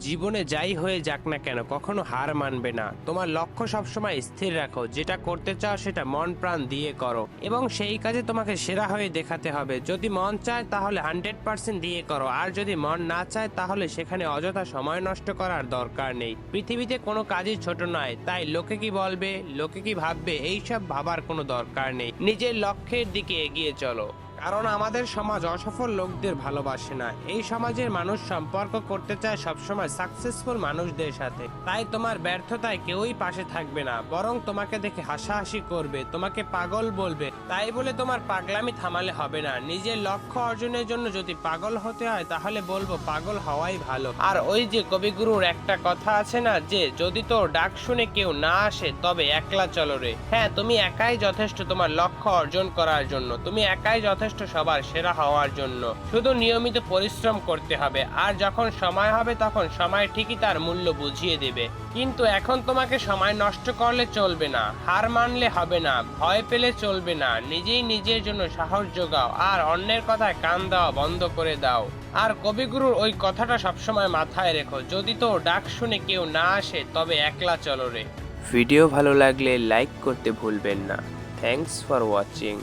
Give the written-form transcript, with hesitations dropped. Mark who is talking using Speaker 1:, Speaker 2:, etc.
Speaker 1: জীবনে যাই হয়ে যাক না কেন কখনো হার মানবে না। তোমার লক্ষ্য সবসময় স্থির রাখো, যেটা করতে চাও সেটা মন প্রাণ দিয়ে করো এবং সেই কাজে তোমাকে সেরা হয়ে দেখাতে হবে। যদি মন চায় তাহলে 100% দিয়ে করো, আর যদি মন না চায় তাহলে সেখানে অযথা সময় নষ্ট করার দরকার নেই। পৃথিবীতে কোনো কাজই ছোট নয়, তাই লোকে কি বলবে, লোকে কি ভাববে এইসব ভাবার কোনো দরকার নেই। নিজের লক্ষ্যের দিকে এগিয়ে চলো, কারণ আমাদের সমাজ অসফল লোকদের ভালোবাসে না। এই সমাজের মানুষ সম্পর্ক করতে চায় সবসময় সাকসেসফুল মানুষদের সাথে। তাই তোমার ব্যর্থতায় কেউই পাশে থাকবে না, বরং তোমাকে দেখে হাসাহাসি করবে, তোমাকে পাগল বলবে। তাই বলে তোমার পাগলামি থামালে হবে না। নিজের লক্ষ্য অর্জনের জন্য যদি পাগল হতে হয় তাহলে বলবো পাগল হওয়াই ভালো। আর ওই যে কবিগুরুর একটা কথা আছে না, যে যদি তোর ডাক শুনে কেউ না আসে তবে একলা চলো রে। হ্যাঁ, তুমি একাই যথেষ্ট তোমার লক্ষ্য অর্জন করার জন্য, তুমি একাই যথেষ্ট সবার সেরা হওয়ার জন্য। শুধু নিয়মিত পরিশ্রম করতে হবে, আর যখন সময় হবে তখন সময় ঠিকই তার মূল্য বুঝিয়ে দেবে। কিন্তু এখন তোমাকে সময় নষ্ট করলে চলবে না, হার মানলে হবে না, ভয় পেলে চলবে না। নিজেই নিজের জন্য সাহস যোগাও আর অন্যের কথায় কান দেওয়া বন্ধ করে দাও। আর কবিগুরুর ওই কথাটা সবসময় মাথায় রেখো, যদি তো ডাক শুনে কেউ না আসে তবে একলা চলো রে। ভিডিও ভালো লাগলে লাইক করতে ভুলবেন না। Thanks for watching.